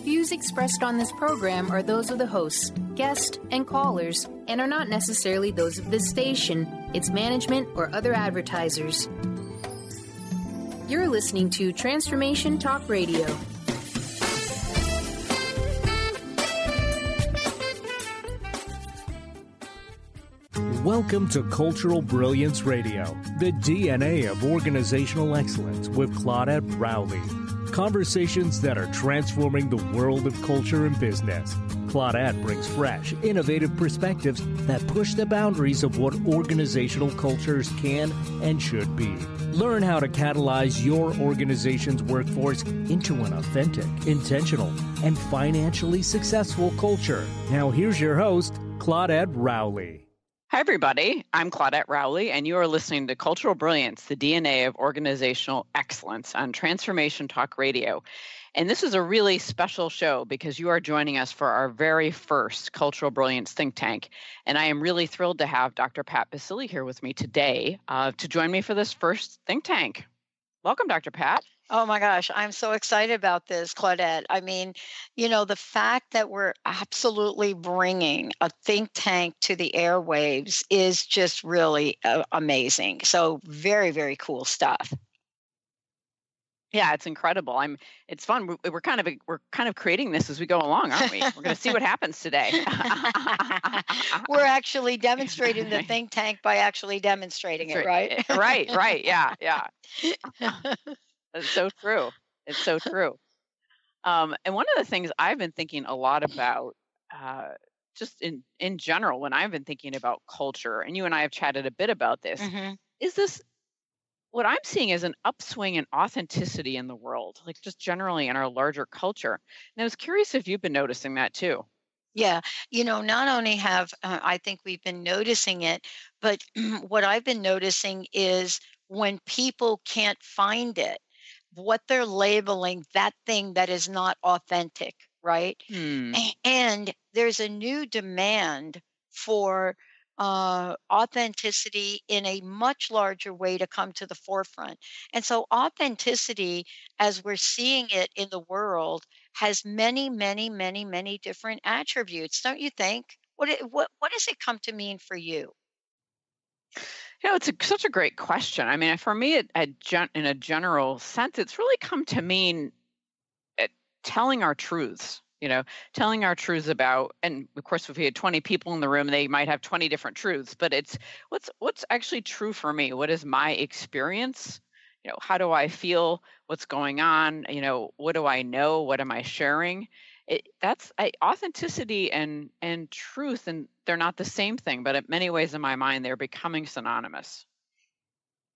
views expressed on this program are those of the hosts, guests, and callers, and are not necessarily those of this station, its management, or other advertisers. You're listening to Transformation Talk Radio. Welcome to Cultural Brilliance Radio, the DNA of organizational excellence with Claudette Rowley. Conversations that are transforming the world of culture and business. Claudette brings fresh, innovative perspectives that push the boundaries of what organizational cultures can and should be. Learn how to catalyze your organization's workforce into an authentic, intentional, and financially successful culture. Now here's your host, Claudette Rowley. Hi, everybody. I'm Claudette Rowley, and you are listening to Cultural Brilliance, the DNA of Organizational Excellence on Transformation Talk Radio. And this is a really special show because you are joining us for our very first Cultural Brilliance Think Tank. And I am really thrilled to have Dr. Pat Baccili here with me today to join me for this first Think Tank. Welcome, Dr. Pat. Oh my gosh, I'm so excited about this, Claudette. I mean, the fact that we're absolutely bringing a think tank to the airwaves is just really amazing. So very, very cool stuff. Yeah, it's incredible. It's fun. We're kind of creating this as we go along, aren't we? We're going to see what happens today. We're actually demonstrating the think tank by actually demonstrating it, right? Right. Yeah. It's so true. It's so true. And one of the things I've been thinking a lot about, just in general, when I've been thinking about culture, and you and I have chatted a bit about this, is this what I'm seeing as an upswing in authenticity in the world, like just generally in our larger culture. And I was curious if you've been noticing that too. Yeah. Not only have I think we've been noticing it, but what I've been noticing is when people can't find it, what they're labeling that thing that is not authentic, right? And there's a new demand for authenticity in a much larger way to come to the forefront. And so authenticity, as we're seeing it in the world, has many, many, many, many different attributes, don't you think? What does it come to mean for you? It's such a great question. I mean, for me, in a general sense, it's really come to mean telling our truths. Telling our truths about, and of course, if we had 20 people in the room, they might have 20 different truths. But it's what's actually true for me. What is my experience? How do I feel? What's going on? What do I know? What am I sharing? That's authenticity and truth, and they're not the same thing, but in many ways in my mind, they're becoming synonymous.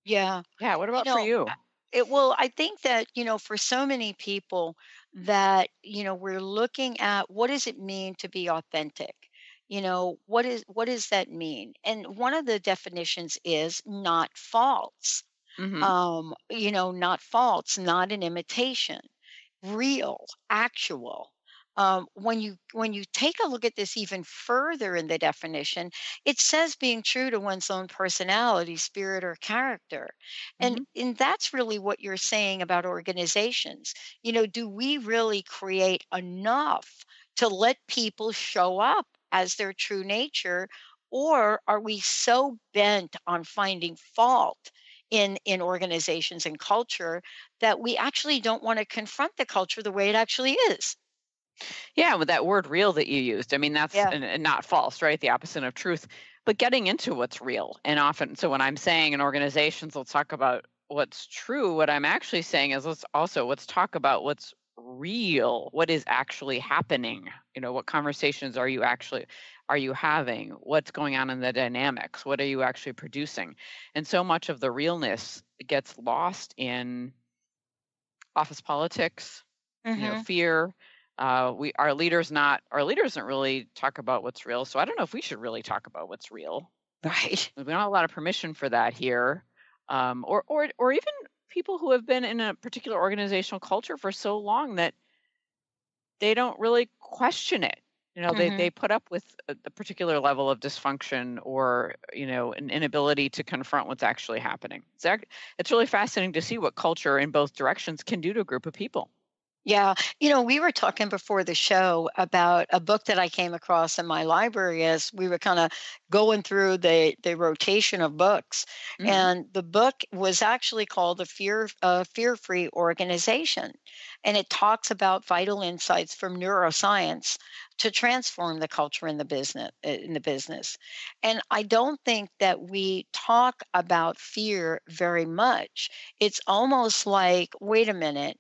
Yeah. Yeah. What about for you? I think that, for so many people that, we're looking at what does it mean to be authentic? What does that mean? And one of the definitions is not false. Not false, not an imitation, real, actual. When you take a look at this even further in the definition, it says being true to one's own personality, spirit, or character. And that's really what you're saying about organizations. Do we really create enough to let people show up as their true nature? Or are we so bent on finding fault in organizations and culture that we actually don't want to confront the culture the way it actually is? Yeah, with that word real that you used, I mean, that's and not false, right? The opposite of truth, but getting into what's real. And often, so when I'm saying in organizations, let's talk about what's true, what I'm actually saying is let's talk about what's real, what is actually happening. What conversations are you having? What's going on in the dynamics? What are you actually producing? And so much of the realness gets lost in office politics, fear. Our leaders don't really talk about what's real. So I don't know if we should really talk about what's real. Right. We don't have a lot of permission for that here. Or even people who have been in a particular organizational culture for so long that they don't really question it. They put up with a particular level of dysfunction or, an inability to confront what's actually happening. It's really fascinating to see what culture in both directions can do to a group of people. Yeah. We were talking before the show about a book that I came across in my library as we were kind of going through the rotation of books. Hmm. And the book was actually called The Fear-Free Organization. And it talks about vital insights from neuroscience to transform the culture in the business. And I don't think that we talk about fear very much. It's almost like, wait a minute,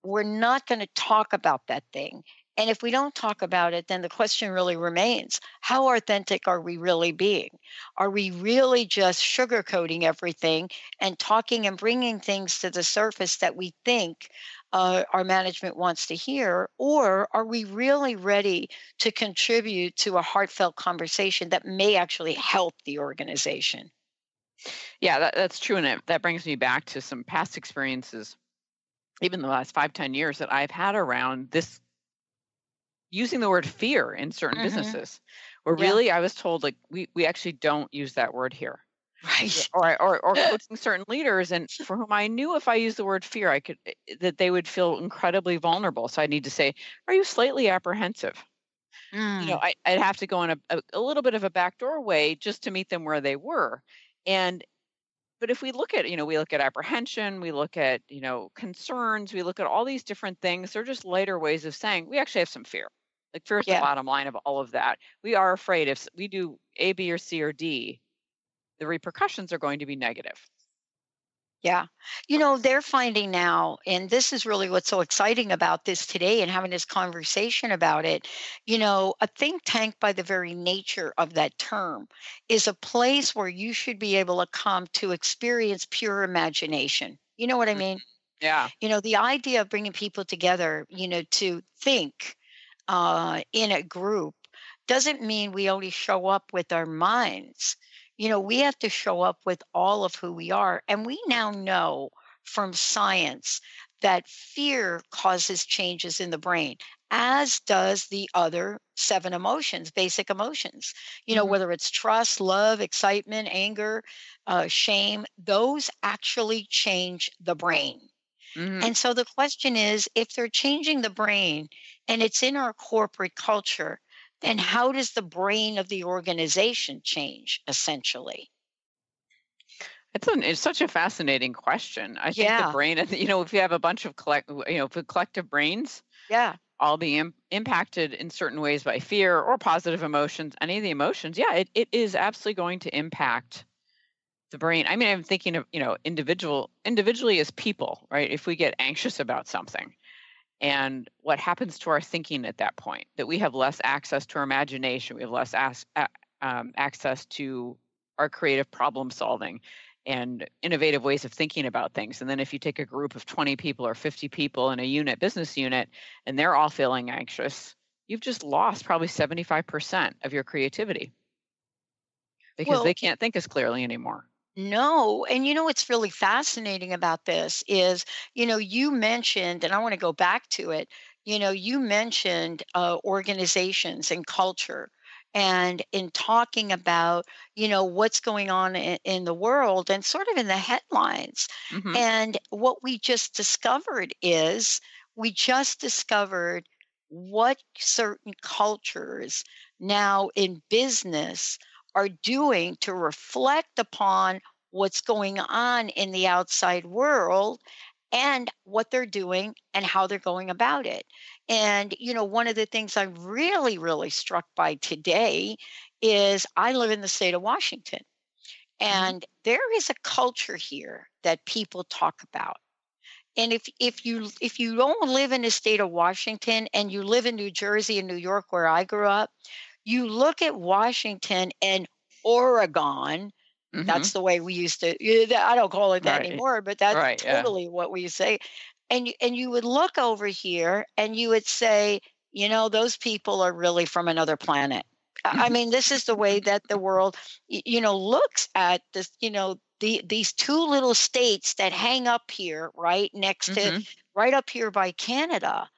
we're not going to talk about that thing. And if we don't talk about it, then the question really remains, how authentic are we really being? Are we really just sugarcoating everything and talking and bringing things to the surface that we think our management wants to hear? Or are we really ready to contribute to a heartfelt conversation that may actually help the organization? Yeah, that's true. And that brings me back to some past experiences, even the last 5, 10 years that I've had around this using the word fear in certain Hmm. businesses, where Yeah. really I was told, like, we actually don't use that word here. Yeah, Right. or coaching certain leaders, and for whom I knew if I used the word fear, I could that they would feel incredibly vulnerable. So I need to say, "Are you slightly apprehensive?" Mm. I'd have to go in a little bit of a backdoor way just to meet them where they were. And but if we look at, we look at apprehension, we look at, concerns, we look at all these different things. They're just lighter ways of saying we actually have some fear. Like fear is the Yeah. bottom line of all of that. We are afraid if we do A, B, or C, or D, the repercussions are going to be negative. Yeah. They're finding now, and this is really what's so exciting about this today and having this conversation about it. A think tank, by the very nature of that term, is a place where you should be able to come to experience pure imagination. You know what I Mhm. mean? Yeah. The idea of bringing people together, to think in a group doesn't mean we only show up with our minds. We have to show up with all of who we are. And we now know from science that fear causes changes in the brain, as does the other seven emotions, basic emotions. Hmm. Whether it's trust, love, excitement, anger, shame, those actually change the brain. Hmm. And so the question is, if they're changing the brain and it's in our corporate culture, then how does the brain of the organization change essentially? It's such a fascinating question. I think the Yeah, brain, if you have a bunch of if the collective brains yeah. all be impacted in certain ways by fear or positive emotions, any of the emotions, yeah, it is absolutely going to impact the brain. I mean, I'm thinking of, individually as people, right? If we get anxious about something and what happens to our thinking at that point, that we have less access to our imagination, we have less access to our creative problem solving and innovative ways of thinking about things. And then if you take a group of 20 people or 50 people in a business unit, and they're all feeling anxious, you've just lost probably 75% of your creativity because they Well, can't think as clearly anymore. no. And what's really fascinating about this is, you mentioned, and I want to go back to it, you mentioned organizations and culture. And in talking about, what's going on in the world and sort of in the headlines. Hmm. And what we just discovered is we just discovered what certain cultures now in business are doing to reflect upon what's going on in the outside world and what they're doing and how they're going about it. And, one of the things I'm really, really struck by today is I live in the state of Washington, Hmm. and there is a culture here that people talk about. And if you don't live in the state of Washington and you live in New Jersey and New York where I grew up, you look at Washington and Oregon. Hmm. That's the way we used to. I don't call it that Right. anymore, but that's Right. Yeah. totally what we say. And you would look over here and you would say, those people are really from another planet. I mean, this is the way that the world, looks at this. These two little states that hang up here, right next to, Hmm. right up here by Canada,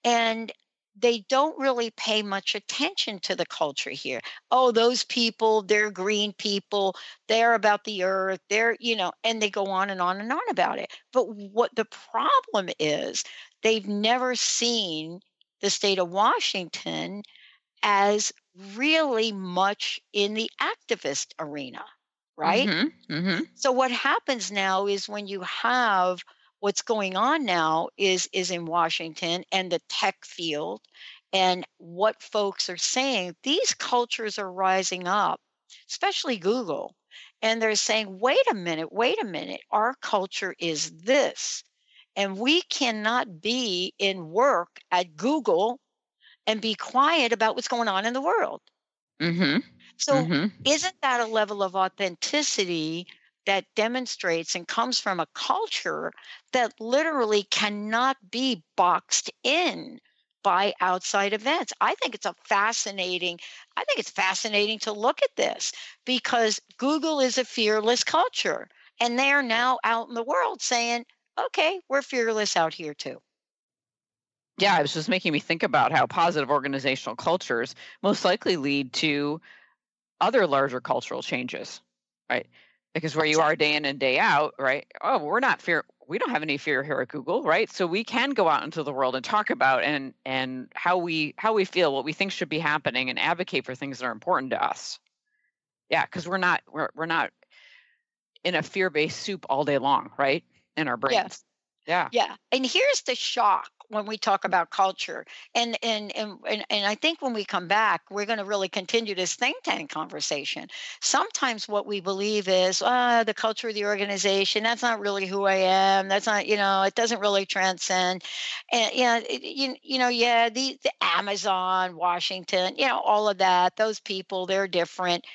and they don't really pay much attention to the culture here. Oh, those people, they're green people, they're about the earth, and they go on and on and on about it. But what the problem is, they've never seen the state of Washington as really much in the activist arena, right? Mm-hmm. Mm-hmm. So what happens now is when you have what's going on now is in Washington and the tech field and what folks are saying, these cultures are rising up, especially Google. And they're saying, wait a minute, our culture is this. And we cannot be in work at Google and be quiet about what's going on in the world. Mm-hmm. So Mm-hmm. isn't that a level of authenticity that demonstrates and comes from a culture that literally cannot be boxed in by outside events? I think it's fascinating to look at this because Google is a fearless culture, and they're now out in the world saying, okay, we're fearless out here too. Yeah, it was just making me think about how positive organizational cultures most likely lead to other larger cultural changes, right? Because where you are day in and day out, right? Oh, we don't have any fear here at Google, right? So we can go out into the world and talk about and how we feel, what we think should be happening, and advocate for things that are important to us. Yeah, because we're not in a fear-based soup all day long, right? In our brains. Yeah. And here's the shock when we talk about culture. And I think when we come back, we're going to really continue this think tank conversation. Sometimes what we believe is the culture of the organization, that's not really who I am. That's not, it doesn't really transcend. And the Amazon, Washington, all of that, those people, they're different.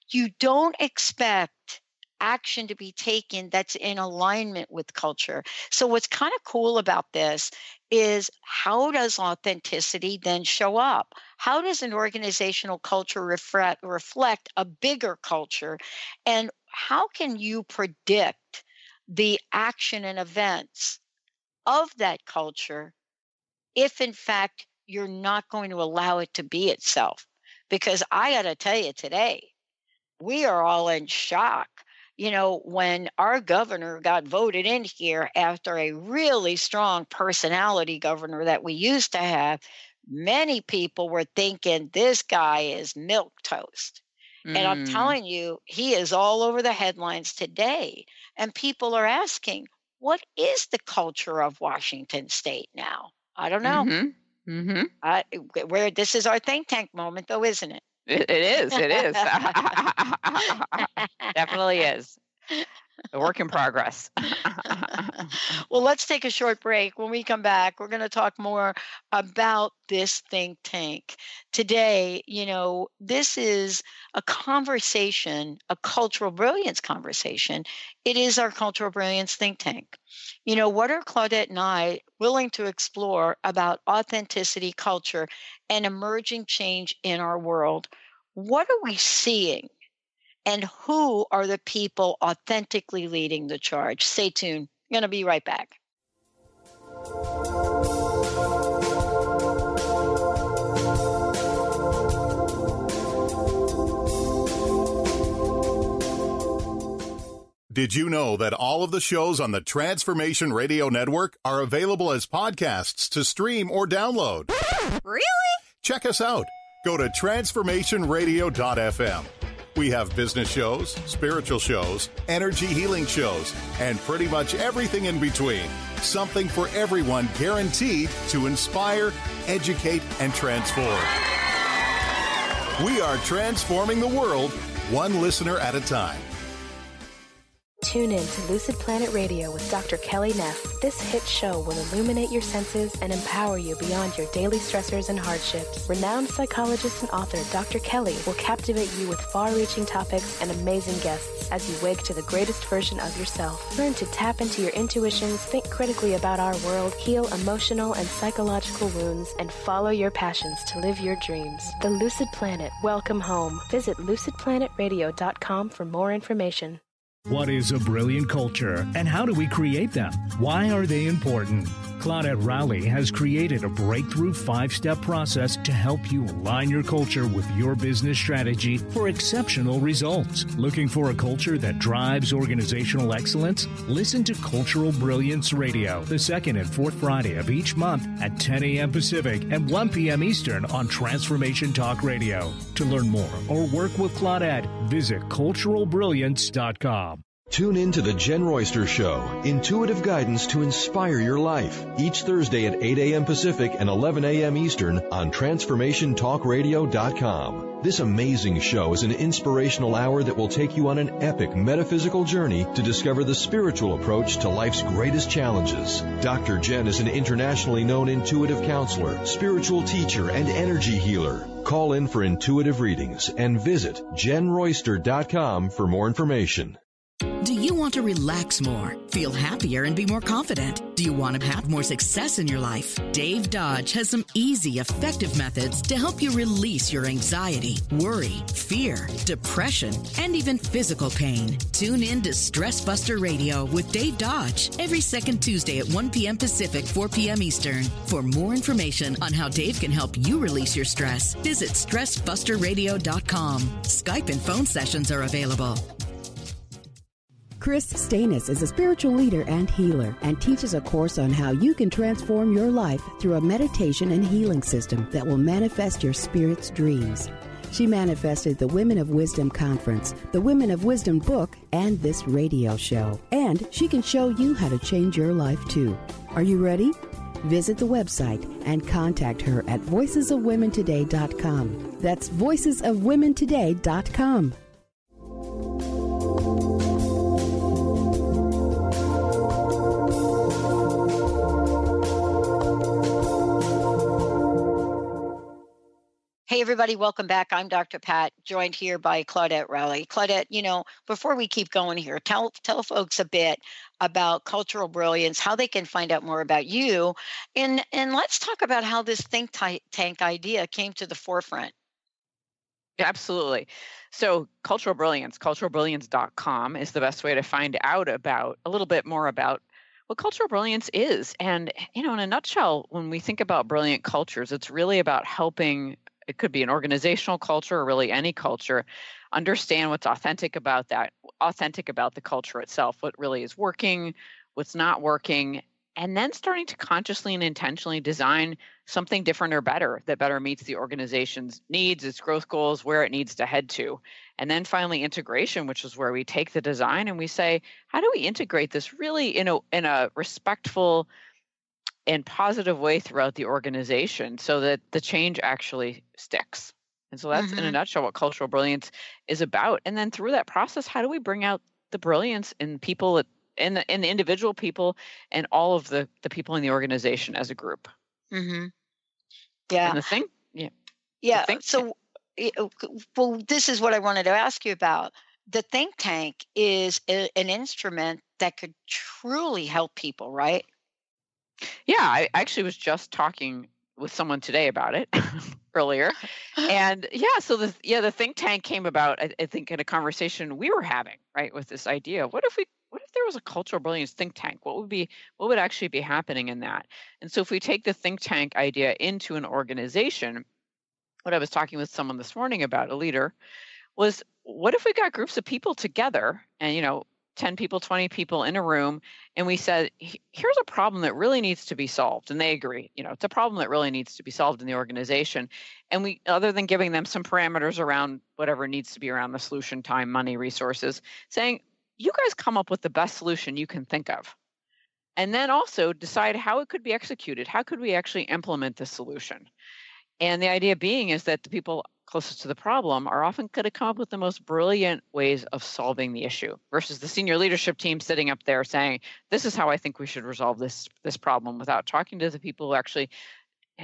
You don't expect action to be taken that's in alignment with culture. So what's kind of cool about this is, how does authenticity then show up? How does an organizational culture reflect a bigger culture? And how can you predict the action and events of that culture if in fact you're not going to allow it to be itself? Because I got to tell you today, we are all in shock. When our governor got voted in here after a really strong personality governor that we used to have, many people were thinking this guy is milquetoast. And I'm telling you, he is all over the headlines today. And people are asking, what is the culture of Washington State now? I don't know. Mm-hmm. Mm-hmm. This is our think tank moment, though, isn't it? It is. Definitely is. A work in progress. Well, let's take a short break. When we come back, we're going to talk more about this think tank. Today, this is a conversation, a cultural brilliance conversation. It is our Cultural Brilliance Think Tank. What are Claudette and I willing to explore about authenticity, culture, and emerging change in our world? What are we seeing? And who are the people authentically leading the charge? Stay tuned. I'm going to be right back. Did you know that all of the shows on the Transformation Radio Network are available as podcasts to stream or download? Really? Check us out. Go to transformationradio.fm. We have business shows, spiritual shows, energy healing shows, and pretty much everything in between. Something for everyone, guaranteed to inspire, educate, and transform. We are transforming the world, one listener at a time. Tune in to Lucid Planet Radio with Dr. Kelly Neff. This hit show will illuminate your senses and empower you beyond your daily stressors and hardships. Renowned psychologist and author Dr. Kelly will captivate you with far-reaching topics and amazing guests as you wake to the greatest version of yourself. Learn to tap into your intuitions, think critically about our world, heal emotional and psychological wounds, and follow your passions to live your dreams. The Lucid Planet. Welcome home. Visit lucidplanetradio.com for more information. What is a brilliant culture, and how do we create them? Why are they important? Claudette Rowley has created a breakthrough 5-step process to help you align your culture with your business strategy for exceptional results. Looking for a culture that drives organizational excellence? Listen to Cultural Brilliance Radio, the second and fourth Friday of each month at 10 a.m. Pacific and 1 p.m. Eastern on Transformation Talk Radio. To learn more or work with Claudette, visit cultural-brilliance.com. Tune in to The Jen Royster Show, intuitive guidance to inspire your life, each Thursday at 8 a.m. Pacific and 11 a.m. Eastern on TransformationTalkRadio.com. This amazing show is an inspirational hour that will take you on an epic metaphysical journey to discover the spiritual approach to life's greatest challenges. Dr. Jen is an internationally known intuitive counselor, spiritual teacher, and energy healer. Call in for intuitive readings and visit JenRoyster.com for more information. Do you want to relax more, feel happier, and be more confident? Do you want to have more success in your life? Dave Dodge has some easy, effective methods to help you release your anxiety, worry, fear, depression, and even physical pain. Tune in to Stress Buster Radio with Dave Dodge every second Tuesday at 1 p.m. Pacific, 4 p.m. Eastern. For more information on how Dave can help you release your stress, visit StressBusterRadio.com. Skype and phone sessions are available. Chris Stanis is a spiritual leader and healer and teaches a course on how you can transform your life through a meditation and healing system that will manifest your spirit's dreams. She manifested the Women of Wisdom Conference, the Women of Wisdom book, and this radio show. And she can show you how to change your life too. Are you ready? Visit the website and contact her at voicesofwomentoday.com. That's voicesofwomentoday.com. Hey, everybody, welcome back. I'm Dr. Pat, joined here by Claudette Rowley. Claudette, before we keep going here, tell folks a bit about Cultural Brilliance, how they can find out more about you, and let's talk about how this think tank idea came to the forefront. Absolutely. So Cultural Brilliance, cultural-brilliance.com is the best way to find out about a little bit more about what cultural brilliance is. And, in a nutshell, when we think about brilliant cultures, it's really about helping. It could be an organizational culture or really any culture, understand what's authentic about the culture itself, what really is working, what's not working, and then starting to consciously and intentionally design something different or better that better meets the organization's needs, its growth goals, where it needs to head to. And then finally integration, which is where we take the design and we say, how do we integrate this really in a respectful and positive way throughout the organization so that the change actually sticks. And so that's in a nutshell what cultural brilliance is about. And then through that process, how do we bring out the brilliance in people, in the individual people, and all of the people in the organization as a group? Mm-hmm. Yeah. And the thing, well, this is what I wanted to ask you about. The think tank is an instrument that could truly help people, right? Yeah, I actually was just talking with someone today about it earlier. And so the think tank came about, I think, in a conversation we were having, right, with this idea. What if there was a cultural brilliance think tank? What would actually be happening in that? And so if we take the think tank idea into an organization, what I was talking with someone this morning about, a leader, was what if we got groups of people together and, 10 people, 20 people in a room, and we said, here's a problem that really needs to be solved. And they agree, it's a problem that really needs to be solved in the organization. And we, other than giving them some parameters around whatever needs to be around the solution, time, money, resources, saying, you guys come up with the best solution you can think of. And then also decide how it could be executed. How could we actually implement the solution? And the idea being is that the people closest to the problem are often going to come up with the most brilliant ways of solving the issue versus the senior leadership team sitting up there saying, this is how I think we should resolve this problem, without talking to the people who actually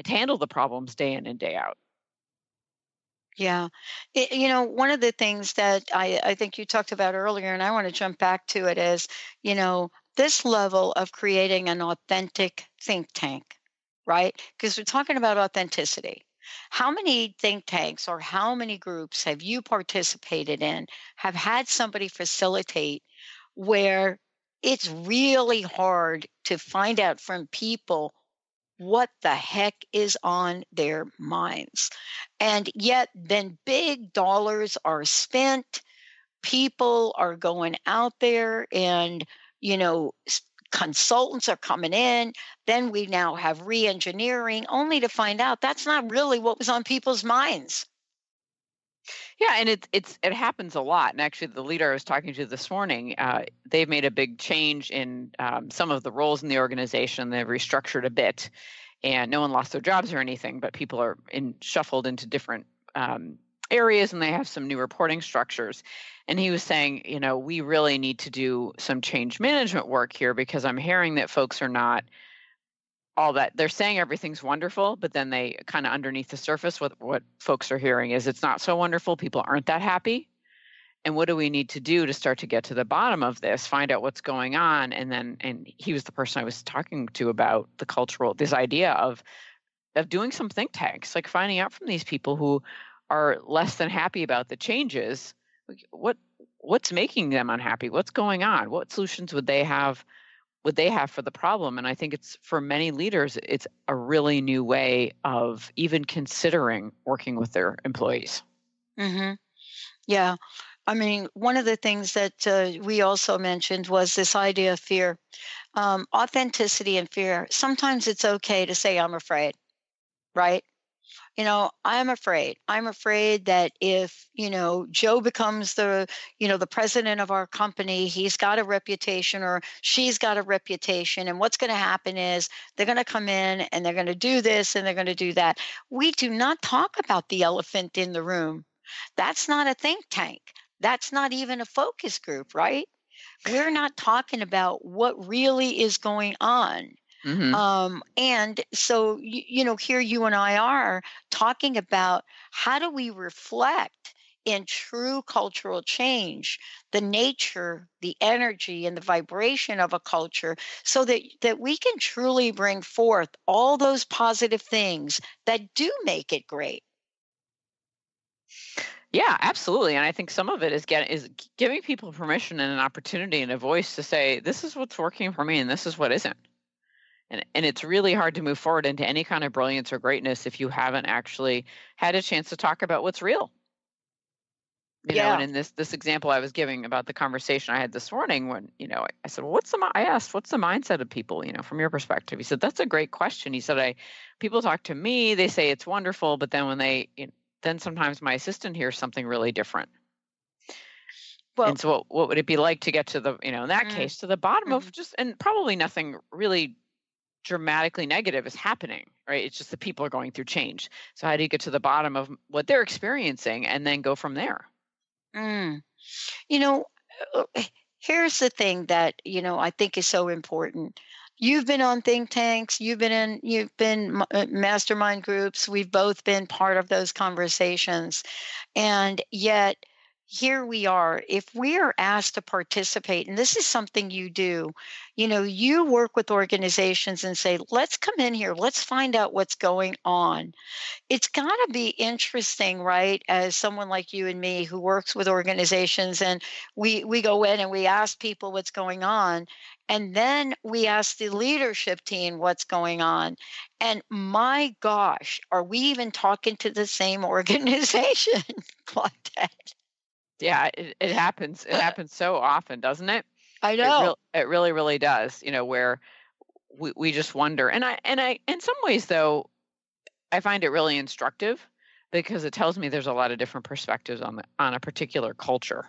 handle the problems day in and day out. Yeah. One of the things that I think you talked about earlier, and I want to jump back to it, is, this level of creating an authentic think tank, right? Because we're talking about authenticity. How many think tanks or how many groups have you participated in, have had somebody facilitate where it's really hard to find out from people what the heck is on their minds. And yet then big dollars are spent. People are going out there and, consultants are coming in. Then we now have re-engineering, only to find out that's not really what was on people's minds. Yeah, and it happens a lot. And actually, the leader I was talking to this morning, they've made a big change in some of the roles in the organization. They've restructured a bit, and no one lost their jobs or anything, but people are shuffled into different areas, and they have some new reporting structures. And he was saying, we really need to do some change management work here, because I'm hearing that folks are not all that. They're saying everything's wonderful, but then they kind of underneath the surface, what folks are hearing is it's not so wonderful. People aren't that happy. And what do we need to do to start to get to the bottom of this, find out what's going on? And he was the person I was talking to about this idea of doing some think tanks, like finding out from these people who are less than happy about the changes, what's making them unhappy? What's going on? What solutions would they have for the problem? And I think it's, for many leaders, it's a really new way of even considering working with their employees. Mm-hmm. Yeah. I mean, one of the things that we also mentioned was this idea of fear, authenticity and fear. Sometimes it's okay to say, I'm afraid, right? I'm afraid. I'm afraid that if, Joe becomes the president of our company, he's got a reputation or she's got a reputation. And what's going to happen is they're going to come in and they're going to do this and they're going to do that. We do not talk about the elephant in the room. That's not a think tank. That's not even a focus group, right? We're not talking about what really is going on. Mm-hmm. And so, here you and I are talking about how do we reflect in true cultural change, the nature, the energy, and the vibration of a culture, so that we can truly bring forth all those positive things that do make it great. Yeah, absolutely. And I think some of it is giving people permission and an opportunity and a voice to say, this is what's working for me and this is what isn't. And it's really hard to move forward into any kind of brilliance or greatness if you haven't actually had a chance to talk about what's real. And in this example I was giving about the conversation I had this morning, when, I said, well, I asked, what's the mindset of people, from your perspective? He said, that's a great question. He said, people talk to me, they say it's wonderful, but then when then sometimes my assistant hears something really different. Well, and so what would it be like to get to the, in that case, to the bottom of and probably nothing really dramatically negative is happening, right? It's just that people are going through change. So how do you get to the bottom of what they're experiencing and then go from there? Here's the thing that, I think is so important. You've been on think tanks, you've been mastermind groups. We've both been part of those conversations. And yet here we are. If we are asked to participate, and this is something you do, you work with organizations and say, let's come in here, let's find out what's going on. It's got to be interesting, right? As someone like you and me who works with organizations, and we go in and we ask people what's going on. And then we ask the leadership team what's going on. And my gosh, are we even talking to the same organization, Claudette? Yeah, it happens. It happens so often, doesn't it? I know. It really, really does. Where we just wonder. And I, in some ways, though, I find it really instructive because it tells me there's a lot of different perspectives on a particular culture.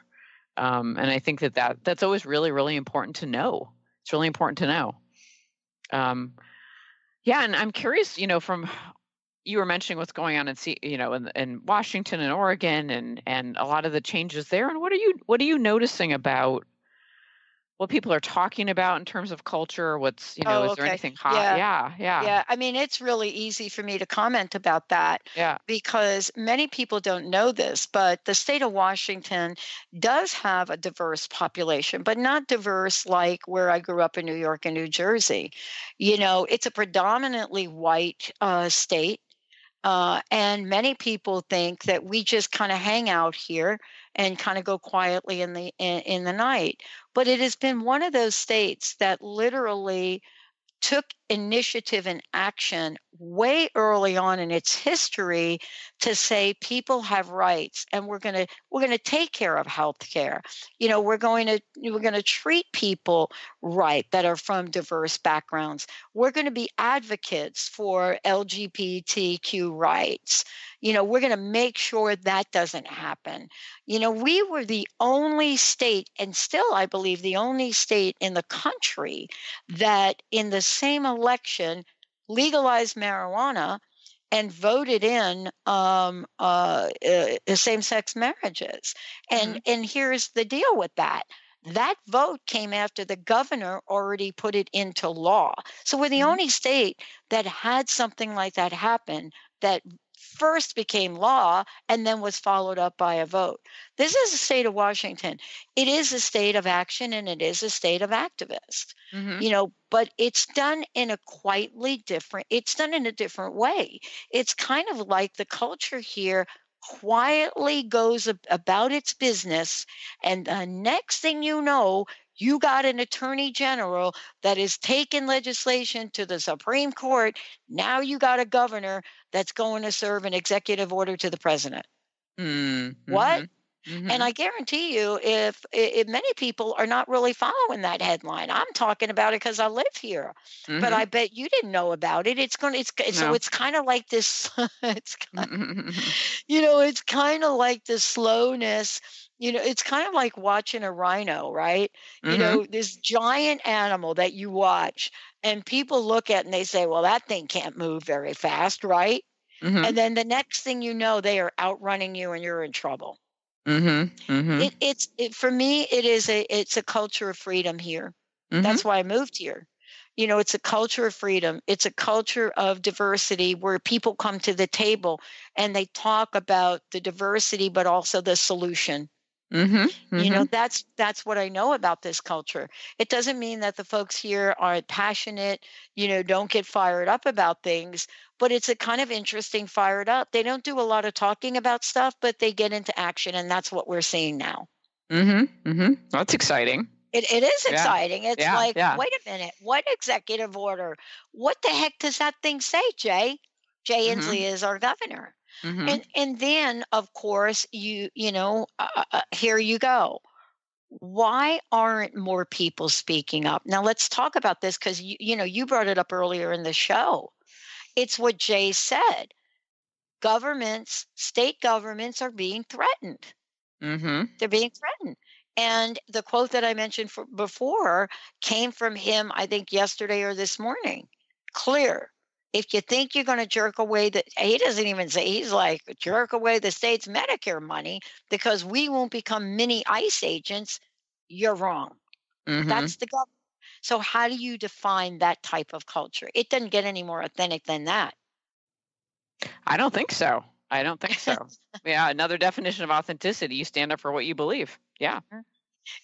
And I think that's always really, really important to know. It's really important to know. Yeah, and I'm curious, from you were mentioning what's going on in Washington and Oregon and a lot of the changes there. And what are you noticing about what people are talking about in terms of culture? What's, is there anything hot? Yeah. Yeah. I mean, it's really easy for me to comment about that. Yeah. Because many people don't know this, but the state of Washington does have a diverse population, but not diverse like where I grew up in New York and New Jersey. It's a predominantly white state. And many people think that we just kind of hang out here and kind of go quietly in the night. But it has been one of those states that literally took initiative and action way early on in its history to say people have rights, and we're going to take care of health care. We're going to treat people right that are from diverse backgrounds. We're going to be advocates for LGBTQ rights. We're going to make sure that doesn't happen. We were the only state, and still I believe the only state in the country, that in the same election legalized marijuana and voted in same-sex marriages. And here's the deal with that. That vote came after the governor already put it into law. So we're the only state that had something like that happen, that first became law and then was followed up by a vote. This is the state of Washington. It is a state of action, and it is a state of activists. But it's done in a different way. It's kind of like the culture here quietly goes about its business, and the next thing you know, you got an attorney general that is taking legislation to the Supreme Court. Now you got a governor that's going to serve an executive order to the president. What? And I guarantee you, if many people are not really following that headline, I'm talking about it because I live here, but I bet you didn't know about it. So it's kind of like this. It's kind of like the slowness. It's kind of like watching a rhino, right? This giant animal that you watch, and people look at it and they say, well, that thing can't move very fast, right? And then the next thing you know, they are outrunning you and you're in trouble. For me, it's a culture of freedom here. That's why I moved here. It's a culture of freedom. It's a culture of diversity where people come to the table and they talk about the diversity, but also the solution. That's what I know about this culture. It doesn't mean that the folks here aren't passionate, don't get fired up about things, but it's a kind of interesting fired up. They don't do a lot of talking about stuff, but they get into action, and that's what we're seeing now. That's exciting. It is exciting. It's wait a minute, what executive order? What the heck does that thing say, Jay? Jay Inslee is our governor. And then, of course, here you go. Why aren't more people speaking up? Now, let's talk about this because, you brought it up earlier in the show. It's what Jay said. State governments are being threatened. They're being threatened. And the quote that I mentioned before came from him, I think, yesterday or this morning. Clear. If you think you're going to jerk away he doesn't even say, he's like, jerk away the state's Medicare money because we won't become mini ICE agents, you're wrong. That's the government. So how do you define that type of culture? It doesn't get any more authentic than that. I don't think so. Yeah, another definition of authenticity, you stand up for what you believe. Yeah.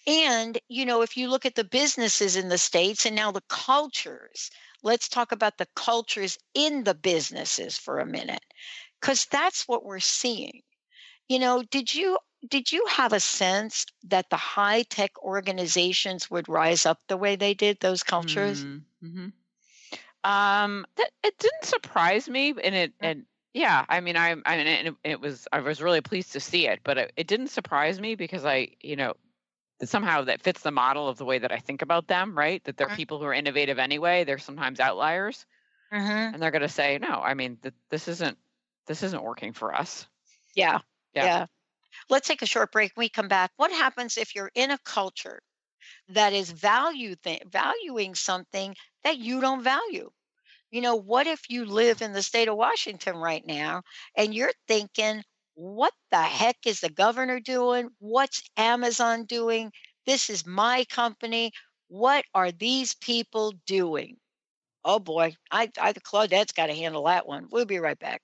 And, if you look at the businesses in the states and now the cultures, let's talk about the cultures in the businesses for a minute, because that's what we're seeing. Did you have a sense that the high-tech organizations would rise up the way they did, those cultures? It didn't surprise me, and yeah, I mean, I was really pleased to see it, but it didn't surprise me because somehow that fits the model of the way that I think about them, right? That they're people who are innovative anyway. They're sometimes outliers, and they're going to say, no, I mean, this isn't working for us. Yeah. Let's take a short break. When we come back, what happens if you're in a culture that is valuing something that you don't value? What if you live in the state of Washington right now and you're thinking, what the heck is the governor doing? What's Amazon doing? This is my company. What are these people doing? Oh boy, Claudette's got to handle that one. We'll be right back.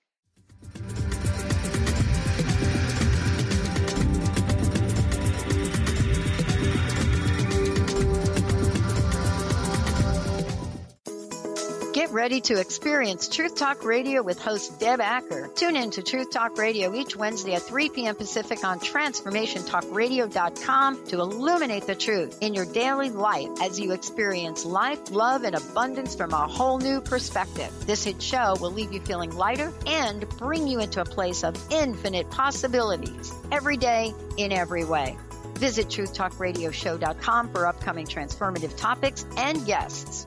Get ready to experience Truth Talk Radio with host Deb Acker. Tune in to Truth Talk Radio each Wednesday at 3 p.m. Pacific on TransformationTalkRadio.com to illuminate the truth in your daily life as you experience life, love, and abundance from a whole new perspective. This hit show will leave you feeling lighter and bring you into a place of infinite possibilities every day in every way. Visit TruthTalkRadioshow.com for upcoming transformative topics and guests.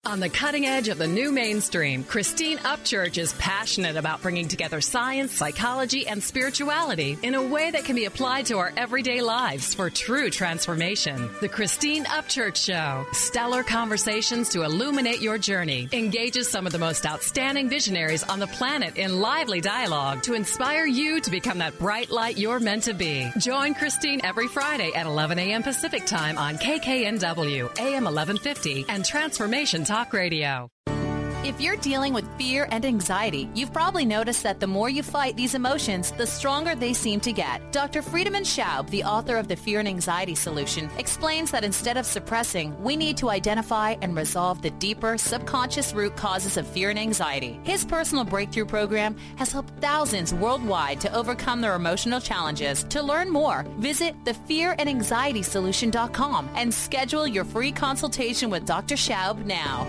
On the cutting edge of the new mainstream, Christine Upchurch is passionate about bringing together science, psychology, and spirituality in a way that can be applied to our everyday lives for true transformation. The Christine Upchurch Show, stellar conversations to illuminate your journey, engages some of the most outstanding visionaries on the planet in lively dialogue to inspire you to become that bright light you're meant to be. Join Christine every Friday at 11 a.m. Pacific Time on KKNW, AM 1150, and Transformation Talk Radio. If you're dealing with fear and anxiety, you've probably noticed that the more you fight these emotions, the stronger they seem to get. Dr. Friedemann Schaub, the author of The Fear and Anxiety Solution, explains that instead of suppressing, we need to identify and resolve the deeper subconscious root causes of fear and anxiety. His personal breakthrough program has helped thousands worldwide to overcome their emotional challenges. To learn more, visit thefearandanxietysolution.com and schedule your free consultation with Dr. Schaub now.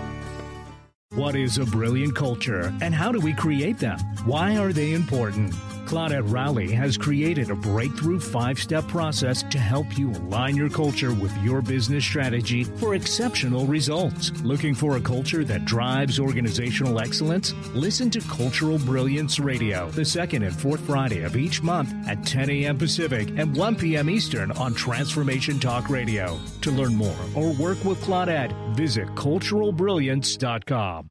What is a brilliant culture, and how do we create them? Why are they important? Claudette Rowley has created a breakthrough 5-step process to help you align your culture with your business strategy for exceptional results. Looking for a culture that drives organizational excellence? Listen to Cultural Brilliance Radio, the second and fourth Friday of each month at 10 a.m. Pacific and 1 p.m. Eastern on Transformation Talk Radio. To learn more or work with Claudette, visit cultural-brilliance.com.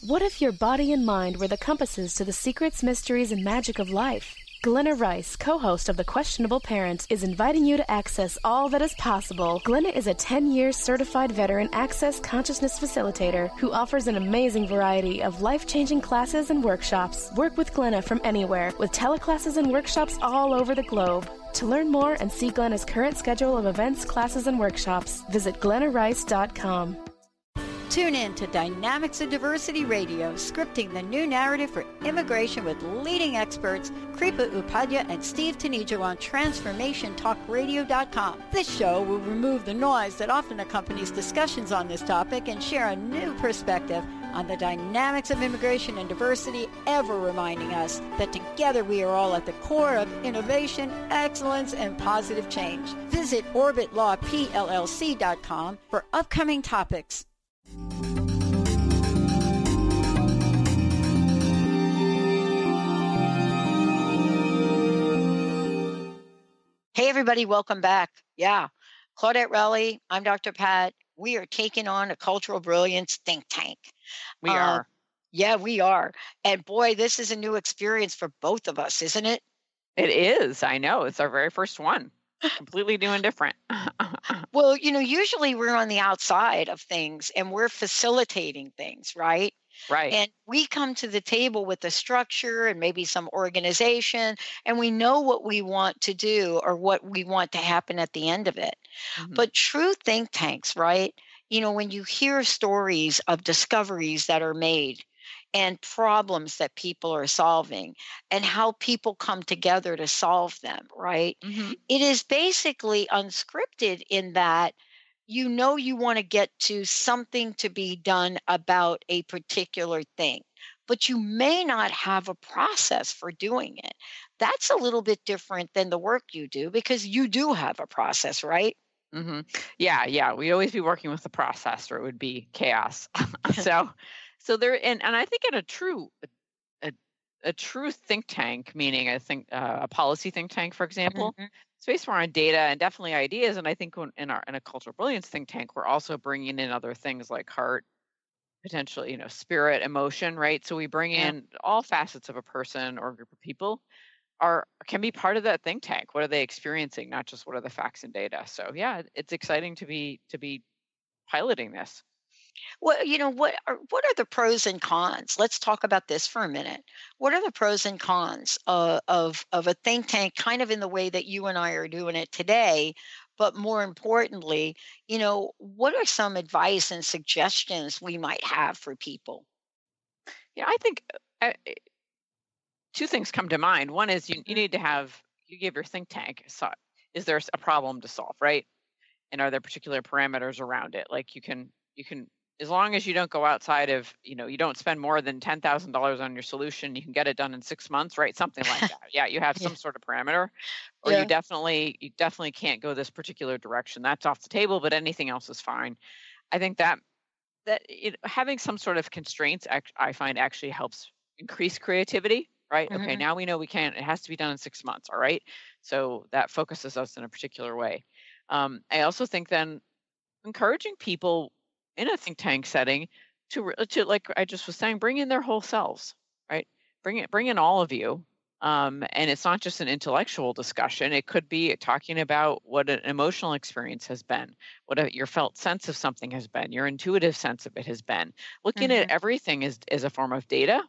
What if your body and mind were the compasses to the secrets, mysteries, and magic of life? Glenna Rice, co-host of The Questionable Parent, is inviting you to access all that is possible. Glenna is a 10-year certified veteran access consciousness facilitator who offers an amazing variety of life-changing classes and workshops. Work with Glenna from anywhere with teleclasses and workshops all over the globe. To learn more and see Glenna's current schedule of events, classes, and workshops, visit glennarice.com. Tune in to Dynamics of Diversity Radio, scripting the new narrative for immigration with leading experts Kripa Upadhyaya and Steve Tanijo on TransformationTalkRadio.com. This show will remove the noise that often accompanies discussions on this topic and share a new perspective on the dynamics of immigration and diversity, ever reminding us that together we are all at the core of innovation, excellence, and positive change. Visit OrbitLawPLLC.com for upcoming topics. Hey, everybody, welcome back. Yeah, Claudette Rowley, I'm Dr. Pat. We are taking on a Cultural Brilliance Think Tank. We are. Yeah, we are. And boy, this is a new experience for both of us, isn't it? It is. I know. It's our very first one. Completely new and different. Well, usually we're on the outside of things and we're facilitating things, right? Right. And we come to the table with a structure and maybe some organization, and we know what we want to do or what we want to happen at the end of it. Mm-hmm. But true think tanks, right? When you hear stories of discoveries that are made and problems that people are solving and how people come together to solve them, right? Mm-hmm. It is basically unscripted in that you want to get to something to be done about a particular thing, but you may not have a process for doing it. That's a little bit different than the work you do because you do have a process, right? Mm-hmm. Yeah. We'd always be working with the process or it would be chaos. So there, and I think in a true think tank, meaning I think a policy think tank, for example, mm-hmm. it's based more on data and definitely ideas. And I think in a cultural brilliance think tank, we're also bringing in other things like heart, potentially, spirit, emotion, right? So we bring in all facets of a person or a group of people can be part of that think tank. What are they experiencing? Not just what are the facts and data. So yeah, it's exciting to be piloting this. Well, what are the pros and cons? Let's talk about this for a minute. What are the pros and cons of a think tank kind of in the way that you and I are doing it today But more importantly, what are some advice and suggestions we might have for people? Yeah, I think two things come to mind. One is you need to you give your think tank, so is there a problem to solve, right? And are there particular parameters around it? Like you can, as long as you don't go outside of, you don't spend more than $10,000 on your solution, you can get it done in 6 months, right? Something like that. Yeah, you have some sort of parameter, or you definitely can't go this particular direction. That's off the table, but anything else is fine. I think that having some sort of constraints, I find actually helps increase creativity, right? Mm-hmm. Okay, now we know it has to be done in 6 months, all right? So that focuses us in a particular way. I also think then encouraging people in a think tank setting to like I just was saying, bring in their whole selves, right? Bring in all of you. And it's not just an intellectual discussion. It could be talking about what an emotional experience has been, what your felt sense of something has been, your intuitive sense of it has been. Looking at everything as a form of data,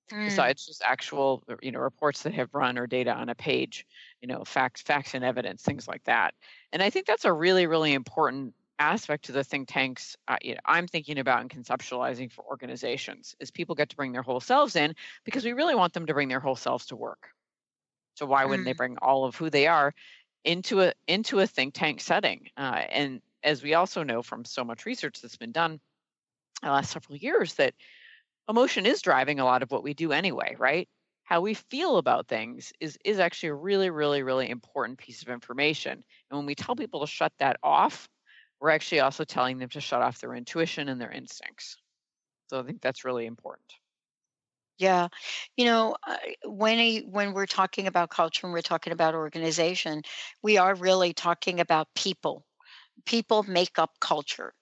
besides just actual, reports that have run or data on a page, facts and evidence, things like that. And I think that's a really, really important aspect to the think tanks I'm thinking about and conceptualizing for organizations is people get to bring their whole selves in because we really want them to bring their whole selves to work. So why wouldn't they bring all of who they are into a think tank setting? And as we also know from so much research that's been done the last several years, that emotion is driving a lot of what we do anyway, right? How we feel about things is actually a really, really, really important piece of information. And when we tell people to shut that off, we're actually also telling them to shut off their intuition and their instincts. So I think that's really important. Yeah. When we're talking about culture and we're talking about organization, we are really talking about people. People make up culture.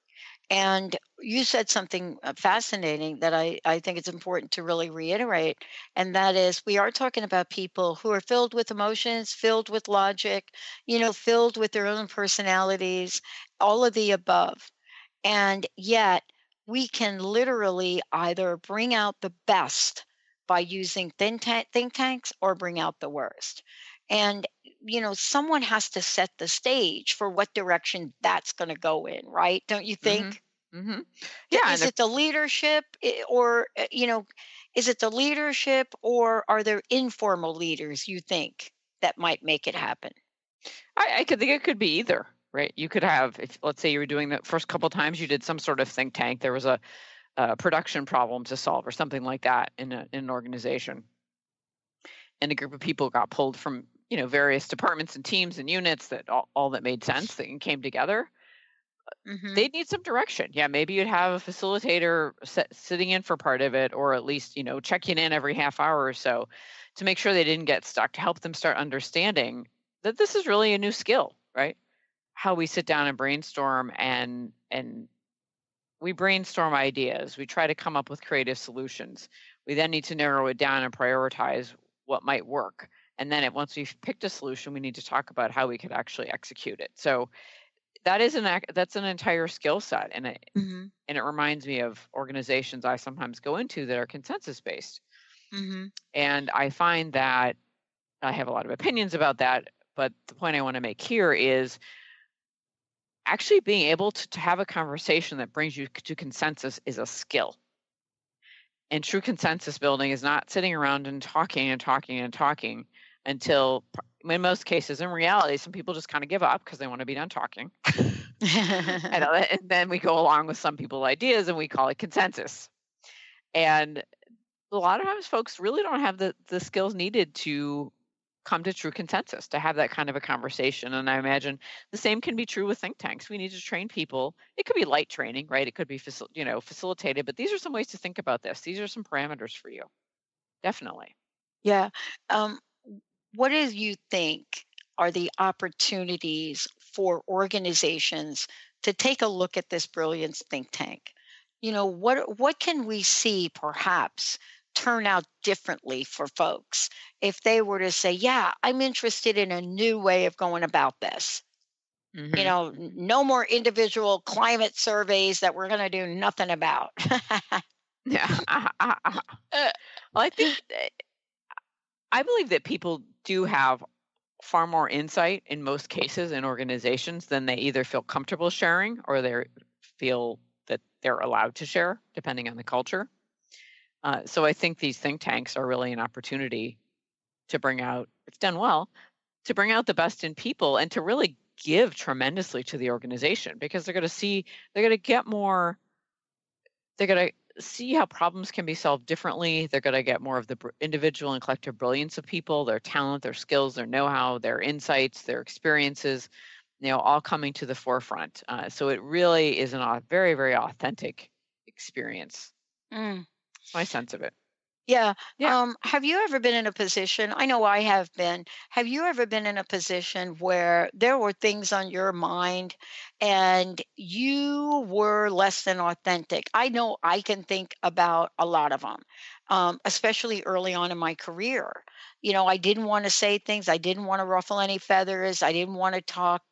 And you said something fascinating that I think it's important to really reiterate. And that is, we are talking about people who are filled with emotions, filled with logic, filled with their own personalities, all of the above. And yet we can literally either bring out the best by using think tanks or bring out the worst. And, someone has to set the stage for what direction that's going to go in, right? Don't you think? Mm-hmm. Yeah. Is it the leadership or, is it the leadership or are there informal leaders you think that might make it happen? I could think it could be either, right? You could have, if let's say you were doing the first couple of times you did some sort of think tank, there was a production problem to solve or something like that in an organization. And a group of people got pulled from, various departments and teams and units that all that made sense that came together. They'd need some direction. Yeah, maybe you'd have a facilitator sitting in for part of it, or at least, checking in every half hour or so to make sure they didn't get stuck, to help them start understanding that this is really a new skill, right? How we sit down and brainstorm and we brainstorm ideas. We try to come up with creative solutions. We then need to narrow it down and prioritize what might work. And then once we've picked a solution, we need to talk about how we could actually execute it. So that's an entire skill set. And it reminds me of organizations I sometimes go into that are consensus based. And I find that I have a lot of opinions about that. But the point I want to make here is actually being able to have a conversation that brings you to consensus is a skill. And true consensus building is not sitting around and talking until, in most cases, in reality, some people just kind of give up because they want to be done talking. and then we go along with some people's ideas and we call it consensus. And a lot of times folks really don't have the skills needed to come to true consensus, to have that kind of a conversation. And I imagine the same can be true with think tanks. We need to train people. It could be light training, right? It could be facilitated, but these are some ways to think about this. These are some parameters for you. Definitely. Yeah. What do you think are the opportunities for organizations to take a look at this Brilliance Think Tank? What can we see perhaps turn out differently for folks if they were to say, yeah, I'm interested in a new way of going about this? No more individual climate surveys that we're going to do nothing about. Yeah. Well, I believe that people do have far more insight in most cases in organizations than they either feel comfortable sharing or they feel that they're allowed to share, depending on the culture. So I think these think tanks are really an opportunity to bring out, if done well, to bring out the best in people and to really give tremendously to the organization, because they're going to get more, they're going to see how problems can be solved differently. They're going to get more of the individual and collective brilliance of people, their talent, their skills, their know-how, their insights, their experiences, all coming to the forefront. So it really is a very, very authentic experience. That's my sense of it. Yeah. Have you ever been in a position, I know I have been, have you ever been in a position where there were things on your mind and you were less than authentic? I know I can think about a lot of them, especially early on in my career. I didn't want to say things. I didn't want to ruffle any feathers. I didn't want to talk,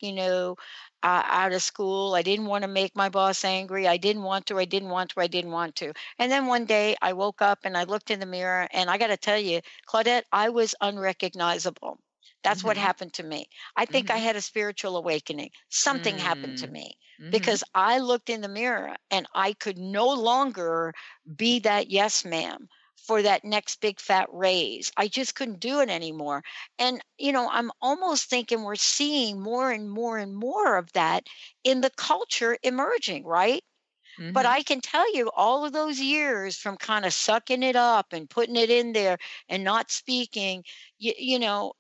out of school. I didn't want to make my boss angry. I didn't want to. And then one day I woke up and I looked in the mirror, and I got to tell you, Claudette, I was unrecognizable. That's what happened to me. I think I had a spiritual awakening. Something happened to me because I looked in the mirror and I could no longer be that yes, ma'am, for that next big fat raise. I just couldn't do it anymore. And, I'm almost thinking we're seeing more and more and more of that in the culture emerging, right? But I can tell you all of those years from kind of sucking it up and putting it in there and not speaking, it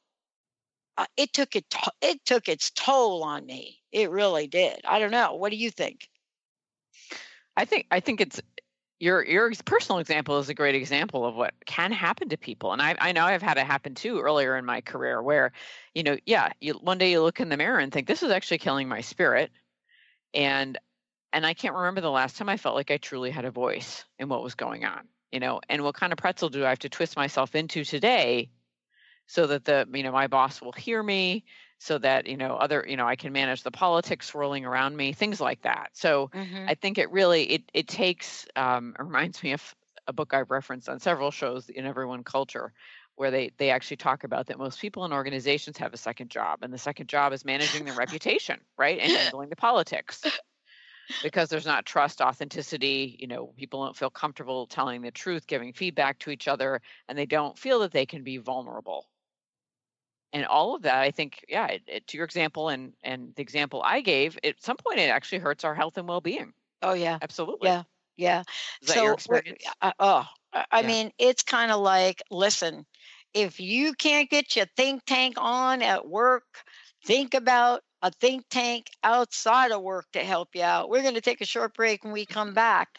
took its toll on me. It really did. I don't know. What do you think? I think it's your personal example is a great example of what can happen to people. And I know I've had it happen too earlier in my career where, one day you look in the mirror and think, this is actually killing my spirit. And I can't remember the last time I felt like I truly had a voice in what was going on, and what kind of pretzel do I have to twist myself into today so that my boss will hear me, so that, I can manage the politics swirling around me, things like that. So I think it really, it takes, it reminds me of a book I've referenced on several shows, In Everyone Culture, where they actually talk about that most people in organizations have a second job, and the second job is managing their reputation, right? And handling the politics. Because there's not trust, authenticity, people don't feel comfortable telling the truth, giving feedback to each other, and they don't feel that they can be vulnerable. And all of that, I think, to your example and the example I gave, at some point it actually hurts our health and well-being. Oh, yeah. Absolutely. Yeah. Is that your experience? I mean, it's kind of like, listen, if you can't get your think tank on at work, think about a think tank outside of work to help you out. We're going to take a short break. When we come back,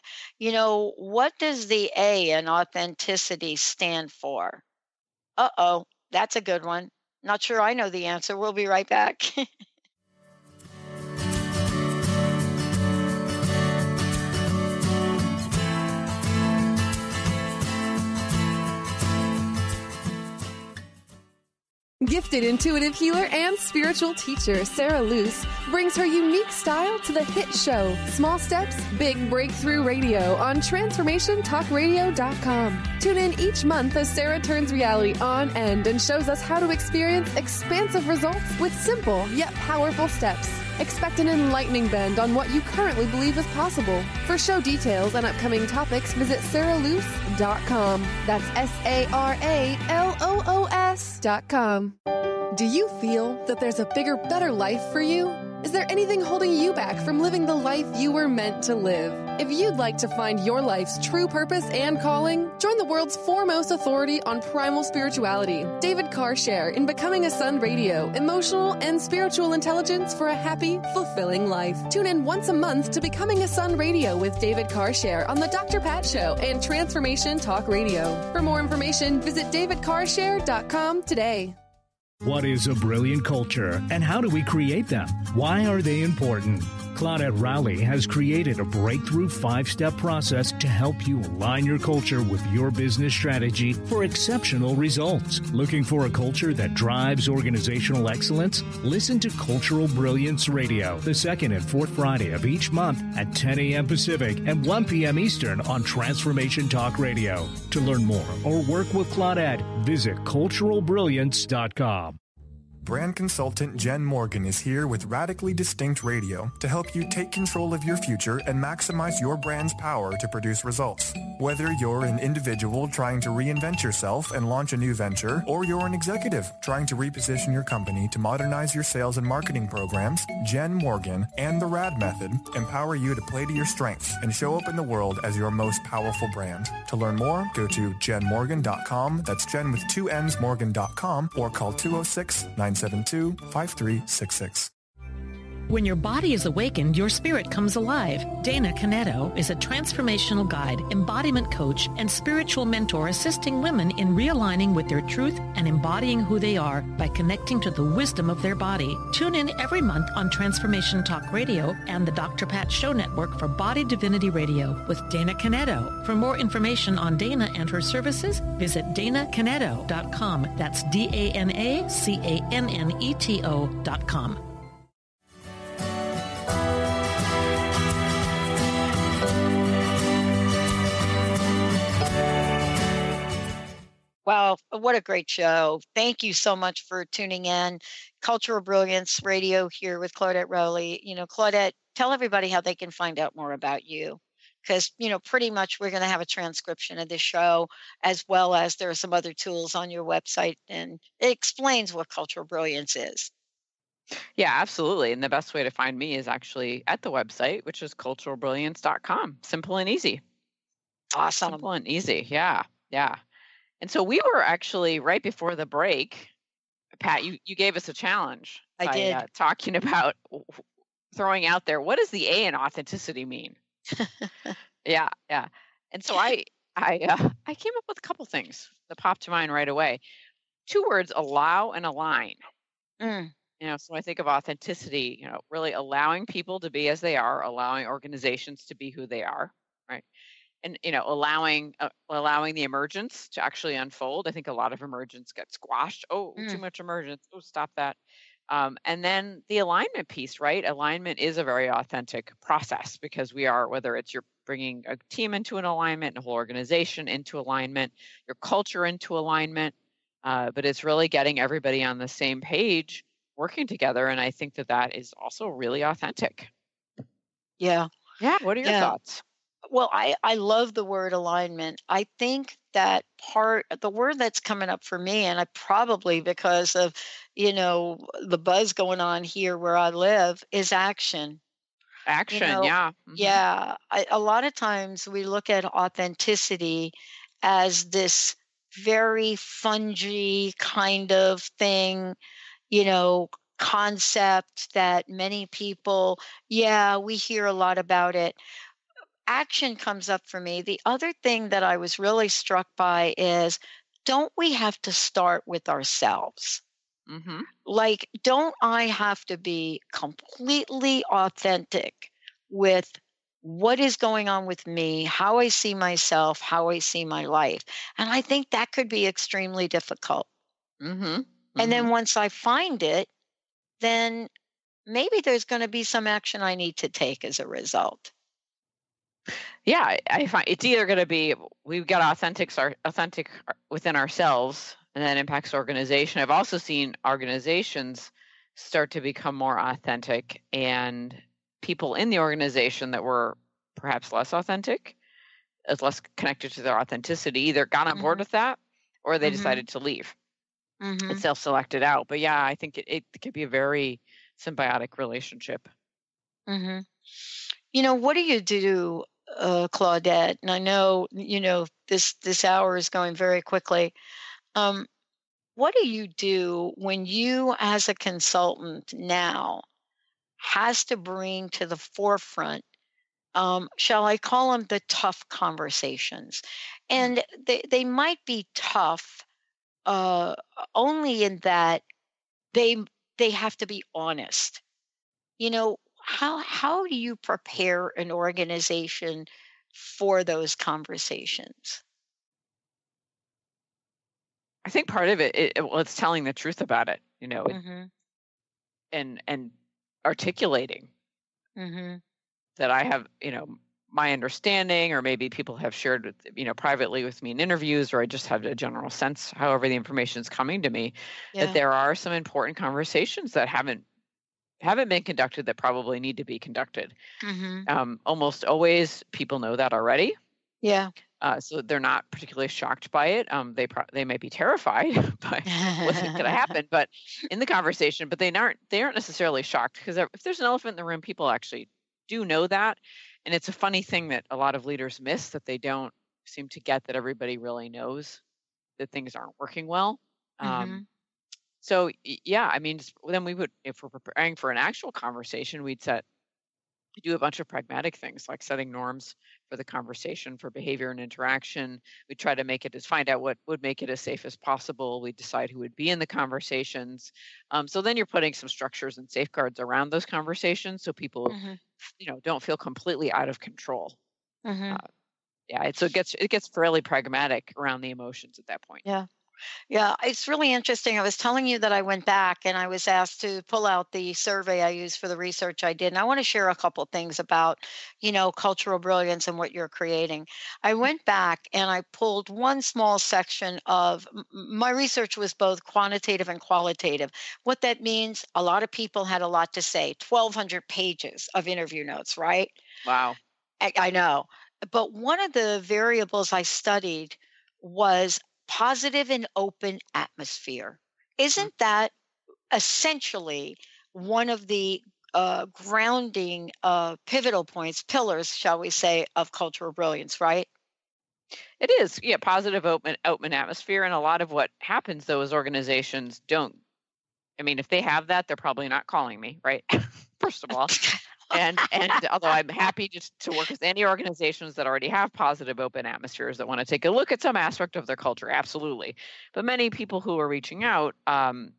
what does the A in authenticity stand for? That's a good one. Not sure I know the answer. We'll be right back. Gifted intuitive healer and spiritual teacher Sarah Luce brings her unique style to the hit show Small Steps, Big Breakthrough Radio on TransformationTalkRadio.com. Tune in each month as Sarah turns reality on end and shows us how to experience expansive results with simple yet powerful steps. Expect an enlightening bend on what you currently believe is possible. For show details and upcoming topics, visit sarahluce.com. That's SARALOOS.com. Do you feel that there's a bigger, better life for you? Is there anything holding you back from living the life you were meant to live? If you'd like to find your life's true purpose and calling, join the world's foremost authority on primal spirituality, David Carshare, in Becoming a Sun Radio, emotional and spiritual intelligence for a happy, fulfilling life. Tune in once a month to Becoming a Sun Radio with David Carshare on The Dr. Pat Show and Transformation Talk Radio. For more information, visit davidcarshare.com today. What is a brilliant culture, and how do we create them? Why are they important? Claudette Rowley has created a breakthrough 5-step process to help you align your culture with your business strategy for exceptional results. Looking for a culture that drives organizational excellence? Listen to Cultural Brilliance Radio, the second and fourth Friday of each month at 10 a.m. Pacific and 1 p.m. Eastern on Transformation Talk Radio. To learn more or work with Claudette, visit cultural-brilliance.com. Brand consultant Jen Morgan is here with Radically Distinct Radio to help you take control of your future and maximize your brand's power to produce results. Whether you're an individual trying to reinvent yourself and launch a new venture, or you're an executive trying to reposition your company to modernize your sales and marketing programs, Jen Morgan and the RAD Method empower you to play to your strengths and show up in the world as your most powerful brand. To learn more, go to jenmorgan.com. That's Jen with 2 N's, Morgan.com, or call 206-972-5366. When your body is awakened, your spirit comes alive. Dana Canetto is a transformational guide, embodiment coach, and spiritual mentor assisting women in realigning with their truth and embodying who they are by connecting to the wisdom of their body. Tune in every month on Transformation Talk Radio and the Dr. Pat Show Network for Body Divinity Radio with Dana Canetto. For more information on Dana and her services, visit danacanetto.com. That's DANACANNETO.com. Wow, what a great show. Thank you so much for tuning in. Cultural Brilliance Radio here with Claudette Rowley. Claudette, tell everybody how they can find out more about you. Because, pretty much we're going to have a transcription of this show, as well as there are some other tools on your website, and it explains what Cultural Brilliance is. Yeah, absolutely. And the best way to find me is actually at the website, which is cultural-brilliance.com. Simple and easy. Awesome. Simple and easy. Yeah. And so we were actually right before the break, Pat, you gave us a challenge. I did. Talking about throwing out there, what does the A in authenticity mean? Yeah. And so I came up with a couple things that popped to mind right away. 2 words, allow and align. So I think of authenticity, really allowing people to be as they are, allowing organizations to be who they are, right? And, allowing the emergence to actually unfold. I think a lot of emergence gets squashed. Too much emergence. Stop that. And then the alignment piece, right? Alignment is a very authentic process because we are, whether it's you're bringing a team into an alignment, a whole organization into alignment, your culture into alignment, but it's really getting everybody on the same page, working together. And I think that is also really authentic. Yeah. What are your thoughts? Well, I love the word alignment. I think that the word that's coming up for me, and I probably because of, the buzz going on here where I live, is action. Action, yeah. Mm-hmm. Yeah. A lot of times we look at authenticity as this very fungy kind of thing, concept that many people, we hear a lot about it. Action comes up for me. The other thing that I was really struck by is, don't we have to start with ourselves? Mm-hmm. Like, don't I have to be completely authentic with what is going on with me, how I see myself, how I see my life? And I think that could be extremely difficult. Mm-hmm. And then once I find it, then maybe there's going to be some action I need to take as a result. Yeah, I find it's either going to be we've got authentic within ourselves, and that impacts the organization. I've also seen organizations start to become more authentic, and people in the organization that were perhaps less authentic, as less connected to their authenticity, either got on board with that, or they decided to leave. It's self-selected out. But yeah, I think it could be a very symbiotic relationship. What do you do, Claudette? And I know, this hour is going very quickly. What do you do when you, as a consultant now, has to bring to the forefront, shall I call them the tough conversations? And they might be tough only in that they have to be honest. How do you prepare an organization for those conversations? I think part of it's telling the truth about it, and articulating that I have, my understanding, or maybe people have shared with, privately with me in interviews, or I just have a general sense, however the information is coming to me, that there are some important conversations that haven't been conducted that probably need to be conducted. Almost always people know that already. Yeah. So they're not particularly shocked by it. They might be terrified by what's going to happen, but in the conversation, but they aren't necessarily shocked, because if there's an elephant in the room, people actually do know that. And it's a funny thing that a lot of leaders miss, that they don't seem to get that everybody really knows that things aren't working well. So yeah, I mean, then we would, if we're preparing for an actual conversation, we'd do a bunch of pragmatic things like setting norms for the conversation, for behavior and interaction. We try to find out what would make it as safe as possible. We decide who would be in the conversations. So then you're putting some structures and safeguards around those conversations, so people, don't feel completely out of control. So it gets fairly pragmatic around the emotions at that point. Yeah, it's really interesting. I was telling you that I went back and I was asked to pull out the survey I used for the research I did. And I want to share a couple things about, cultural brilliance and what you're creating. I went back and I pulled one small section of my research. Was both quantitative and qualitative. What that means, a lot of people had a lot to say, 1,200 pages of interview notes, right? Wow. I know. But one of the variables I studied was positive and open atmosphere. Isn't that essentially one of the grounding pivotal points, pillars, shall we say, of cultural brilliance, right? It is. Yeah, positive, open atmosphere. And a lot of what happens, though, is organizations don't. I mean, if they have that, they're probably not calling me, right? First of all. And although I'm happy to work with any organizations that already have positive, open atmospheres that want to take a look at some aspect of their culture, absolutely. But many people who are reaching out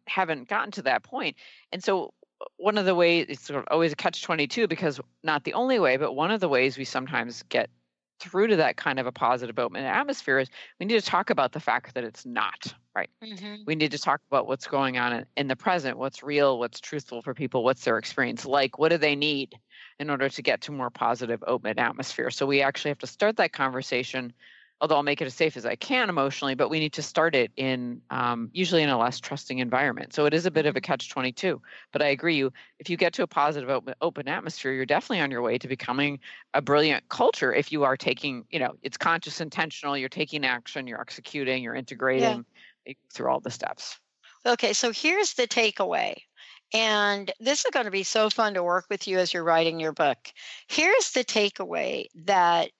haven't gotten to that point. And so one of the ways, it's sort of always a catch-22, because not the only way, but one of the ways we sometimes get through to that kind of a positive, open atmosphere is we need to talk about the fact that it's not, right? We need to talk about what's going on in the present, what's real, what's truthful for people, what's their experience like, what do they need in order to get to more positive, open atmosphere. So we actually have to start that conversation, although I'll make it as safe as I can emotionally, but we need to start it in usually in a less trusting environment. So it is a bit of a catch-22. But I agree, if you get to a positive, open atmosphere, you're definitely on your way to becoming a brilliant culture. If you are taking, it's conscious, intentional, you're taking action, you're executing, you're integrating through all the steps. Okay, so here's the takeaway. And this is going to be so fun to work with you as you're writing your book. Here's the takeaway that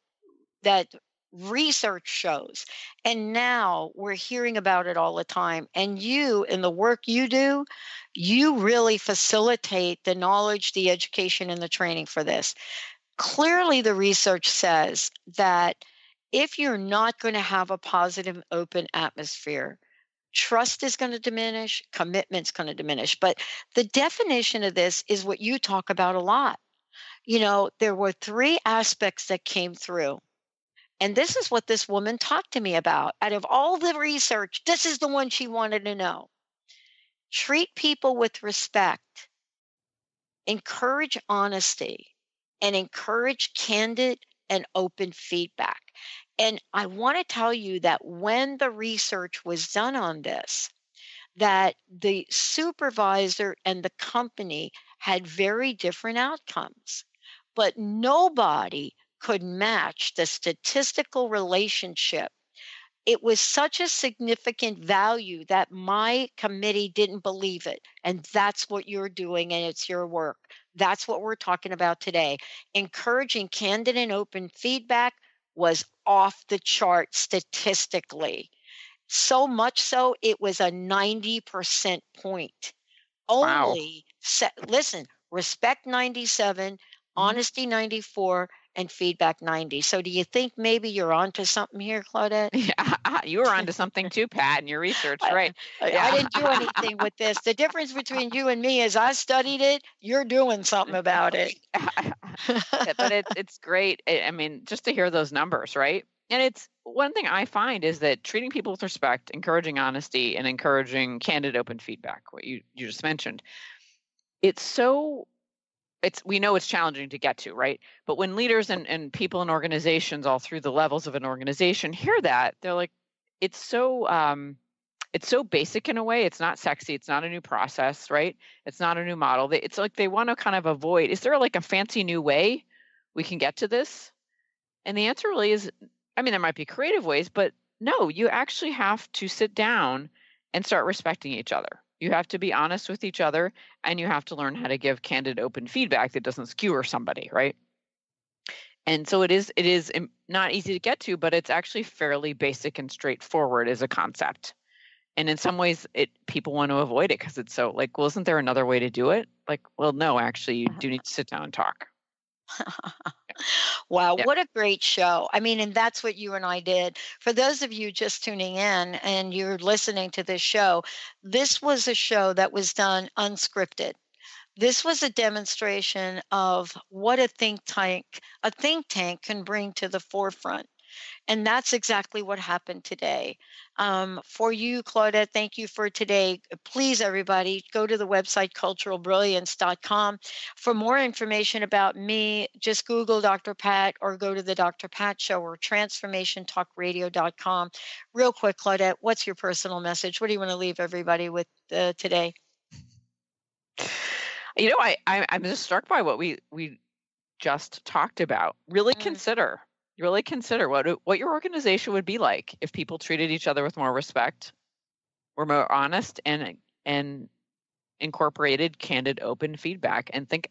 research shows, and now we're hearing about it all the time. And you, in the work you do, you really facilitate the knowledge, the education, and the training for this. Clearly, the research says that if you're not going to have a positive, open atmosphere, trust is going to diminish, commitment's going to diminish. But the definition of this is what you talk about a lot. There were 3 aspects that came through. And this is what this woman talked to me about. Out of all the research, this is the one she wanted to know. Treat people with respect, encourage honesty, and encourage candid and open feedback. And I want to tell you that when the research was done on this, that the supervisor and the company had very different outcomes, but nobody could match the statistical relationship. It was such a significant value that my committee didn't believe it. And that's what you're doing, and it's your work. That's what we're talking about today. Encouraging candid and open feedback was off the chart statistically. So much so, it was a 90% point. Only, listen, respect 97, honesty 94, and feedback 90. So do you think maybe you're onto something here, Claudette? Yeah, you were onto something too, Pat, in your research, right? I didn't do anything with this. The difference between you and me is I studied it. You're doing something about it. But it's great. I mean, just to hear those numbers, right? And it's one thing I find is that treating people with respect, encouraging honesty, and encouraging candid, open feedback, what you just mentioned, it's we know it's challenging to get to, right? But when leaders and people in organizations all through the levels of an organization hear that, they're like, it's so basic in a way. It's not sexy. It's not a new process, right? It's not a new model. It's like they want to kind of avoid, is there like a fancy new way we can get to this? And the answer really is, I mean, there might be creative ways, but no, you actually have to sit down and start respecting each other. You have to be honest with each other, and you have to learn how to give candid, open feedback that doesn't skewer somebody, right? And so it is not easy to get to, but it's actually fairly basic and straightforward as a concept. And in some ways, people want to avoid it because it's so like, well, isn't there another way to do it? Like, well, no, actually, you do need to sit down and talk. Wow, what a great show. I mean, and that's what you and I did. For those of you just tuning in and you're listening to this show, this was a show that was done unscripted. This was a demonstration of what a think tank can bring to the forefront. And that's exactly what happened today. For you, Claudette, thank you for today. Please, everybody, go to the website cultural-brilliance.com. For more information about me, just Google Dr. Pat or go to the Dr. Pat Show or transformationtalkradio.com. Real quick, Claudette, what's your personal message? What do you want to leave everybody with today? You know, I'm just struck by what we just talked about. Really consider what your organization would be like if people treated each other with more respect, were more honest, and incorporated candid, open feedback. And think,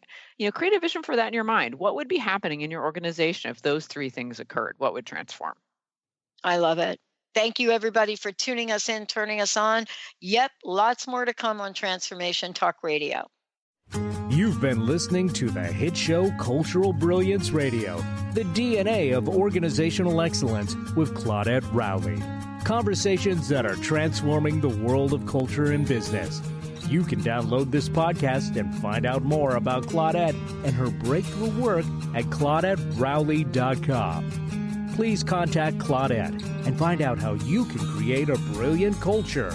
create a vision for that in your mind. What would be happening in your organization if those three things occurred? What would transform? I love it. Thank you, everybody, for tuning us in, turning us on. Yep, lots more to come on Transformation Talk Radio. You've been listening to the hit show Cultural Brilliance Radio, the DNA of organizational excellence with Claudette Rowley. Conversations that are transforming the world of culture and business. You can download this podcast and find out more about Claudette and her breakthrough work at ClaudetteRowley.com. Please contact Claudette and find out how you can create a brilliant culture.